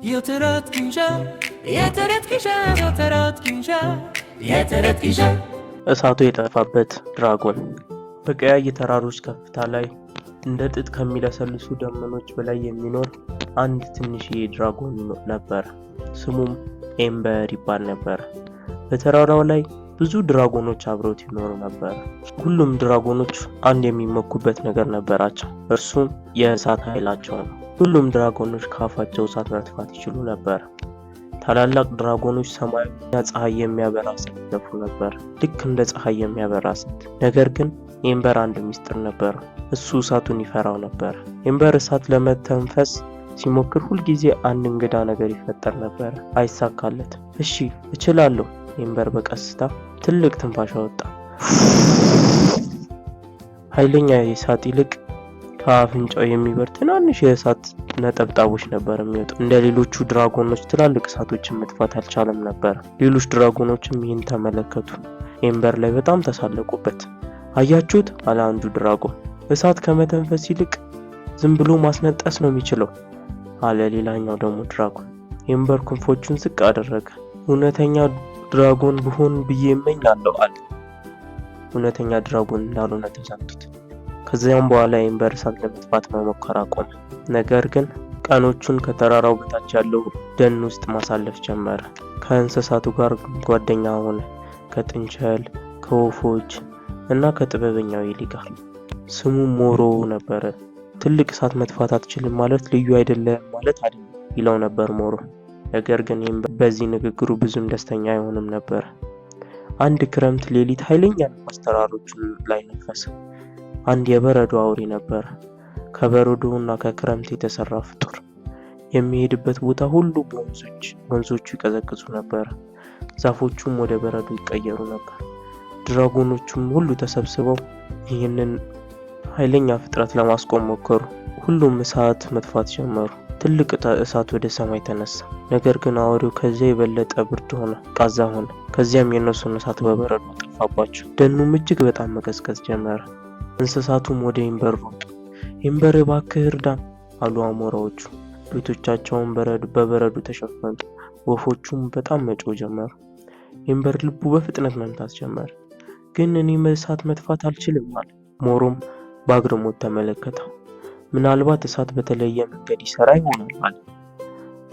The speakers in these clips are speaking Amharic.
የተረት ግንዣ የተረት ግንዣ የተረት ግንዣ የተረት ግንዣ እሳቱ የጠፋበት ድራጎን በቀያይ ተራሮች ከፍታ ላይ እንደ ጥጥ ከሚለሰልሱ ደመኖች በላይ የሚኖር አንድ ትንሽዬ ድራጎን ነበር። ስሙም ኤምበር ይባል ነበር። በተራራው ላይ ብዙ ድራጎኖች አብረውት ይኖሩ ነበር። ሁሉም ድራጎኖች አንድ የሚመኩበት ነገር ነበራቸው፣ እርሱም የእሳት ኃይላቸው ነው። ሁሉም ድራጎኖች ከአፋቸው እሳት መጥፋት ይችሉ ነበር። ታላላቅ ድራጎኖች ሰማያዊና ፀሐይ የሚያበራ እሳት ይደፉ ነበር፣ ልክ እንደ ፀሐይ የሚያበራ እሳት። ነገር ግን ኤምበር አንድ ሚስጥር ነበር፣ እሱ እሳቱን ይፈራው ነበር። ኤምበር እሳት ለመተንፈስ ሲሞክር ሁልጊዜ አንድ እንግዳ ነገር ይፈጠር ነበር፣ አይሳካለትም። እሺ እችላለሁ፣ ኤምበር በቀስታ ትልቅ ትንፋሽ አወጣ። ኃይለኛ የእሳት ይልቅ ከአፍንጫው የሚበር ትናንሽ የእሳት ነጠብጣቦች ነበር የሚወጡ። እንደ ሌሎቹ ድራጎኖች ትላልቅ እሳቶችን መጥፋት አልቻለም ነበር። ሌሎች ድራጎኖችም ይህን ተመለከቱ፣ ኤምበር ላይ በጣም ተሳለቁበት። አያችሁት? አለ አንዱ ድራጎን፣ እሳት ከመተንፈስ ይልቅ ዝም ብሎ ማስነጠስ ነው የሚችለው አለ ሌላኛው ደግሞ ድራጎን። ኤምበር ክንፎቹን ዝቅ አደረገ። እውነተኛ ድራጎን ብሆን ብዬ እመኛለሁ አለ። እውነተኛ ድራጎን እንዳልሆነ ተሰምቶት ከዚያም በኋላ ኤምበር እሳት ለመጥፋት መሞከር አቆመ። ነገር ግን ቀኖቹን ከተራራው በታች ያለው ደን ውስጥ ማሳለፍ ጀመረ። ከእንስሳቱ ጋር ጓደኛ ሆነ፣ ከጥንቸል፣ ከወፎች እና ከጥበበኛው ኤሊ ጋር። ስሙ ሞሮ ነበረ። ትልቅ እሳት መጥፋት አትችልም ማለት ልዩ አይደለም ማለት አይደለም ይለው ነበር ሞሮ። ነገር ግን ኤምበር በዚህ ንግግሩ ብዙም ደስተኛ አይሆንም ነበር። አንድ ክረምት ሌሊት ኃይለኛ ነፋስ ተራሮቹን ላይ ነፈሰ። አንድ የበረዶ አውሬ ነበር፣ ከበረዶና ከክረምት የተሰራ ፍጡር። የሚሄድበት ቦታ ሁሉ ወንዞቹ ይቀዘቅዙ ነበር፣ ዛፎቹም ወደ በረዶ ይቀየሩ ነበር። ድራጎኖቹም ሁሉ ተሰብስበው ይህንን ኃይለኛ ፍጥረት ለማስቆም ሞከሩ። ሁሉም እሳት መጥፋት ጀመሩ። ትልቅ እሳት ወደ ሰማይ ተነሳ። ነገር ግን አውሬው ከዚያ የበለጠ ብርድ ሆነ፣ ቃዛ ሆነ። ከዚያም የነሱን እሳት በበረዶ አጠፋባቸው። ደኑም እጅግ በጣም መቀዝቀዝ ጀመረ። እንስሳቱም ወደ ኤምበር ሮጡ። ኤምበር እባክህ እርዳን አሉ አሞራዎቹ። ቤቶቻቸውን በበረዶ ተሸፈኑ። ወፎቹም በጣም መጮህ ጀመሩ። ኤምበር ልቡ በፍጥነት መምታት ጀመረ። ግን እኔ እሳት መጥፋት አልችልም አለ። ሞሮም በአግርሞት ተመለከተው። ምናልባት እሳት በተለየ መንገድ ይሰራ ይሆናል አለ።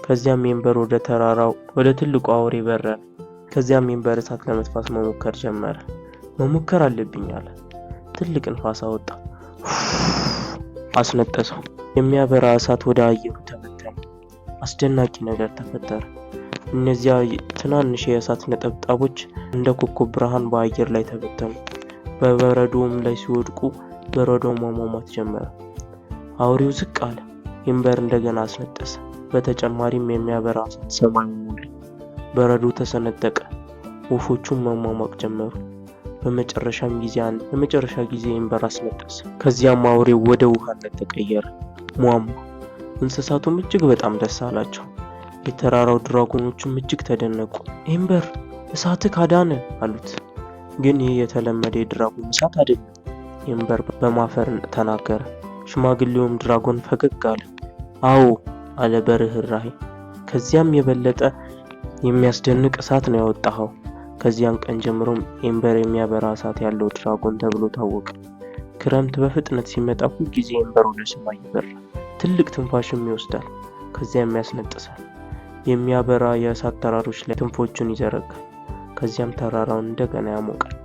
ከዚያም ኤምበር ወደ ተራራው ወደ ትልቁ አውሬ በረረ። ከዚያም ኤምበር እሳት ለመጥፋት መሞከር ጀመረ። መሞከር አለብኝ አለ። ትልቅ ንፋስ አወጣ፣ አስነጠሰው። የሚያበራ እሳት ወደ አየሩ ተበተነ። አስደናቂ ነገር ተፈጠረ። እነዚያ ትናንሽ የእሳት ነጠብጣቦች እንደ ኮከብ ብርሃን በአየር ላይ ተበተኑ። በበረዶም ላይ ሲወድቁ በረዶው ማሟሟት ጀመረ። አውሬው ዝቅ አለ። ኤምበር እንደገና አስነጠሰ። በተጨማሪም የሚያበራ እሳት ሰማዩን ሞላ። በረዶ ተሰነጠቀ። ወፎቹም መሟሟቅ ጀመሩ። በመጨረሻ ጊዜ ኤምበር አስነጠሰ። ከዚያም አውሬው ወደ ውሃነት ተቀየረ፣ ሟሟ። እንስሳቱም እጅግ በጣም ደስ አላቸው። የተራራው ድራጎኖችም እጅግ ተደነቁ። ኤምበር እሳትህ ካዳነ አሉት። ግን ይህ የተለመደ የድራጎን እሳት አይደለም፣ ኤምበር በማፈር ተናገረ። ሽማግሌውም ድራጎን ፈገግ አለ። አዎ አለ በርህራሄ። ከዚያም የበለጠ የሚያስደንቅ እሳት ነው ያወጣኸው። ከዚያን ቀን ጀምሮም ኤምበር የሚያበራ እሳት ያለው ድራጎን ተብሎ ታወቀ። ክረምት በፍጥነት ሲመጣ ሁልጊዜ ኤምበር ወደ ሰማይ ይበራል፣ ትልቅ ትንፋሽም ይወስዳል፣ ከዚያም ያስነጥሳል። የሚያበራ የእሳት ተራሮች ላይ ክንፎቹን ይዘረጋል፣ ከዚያም ተራራውን እንደገና ያሞቃል።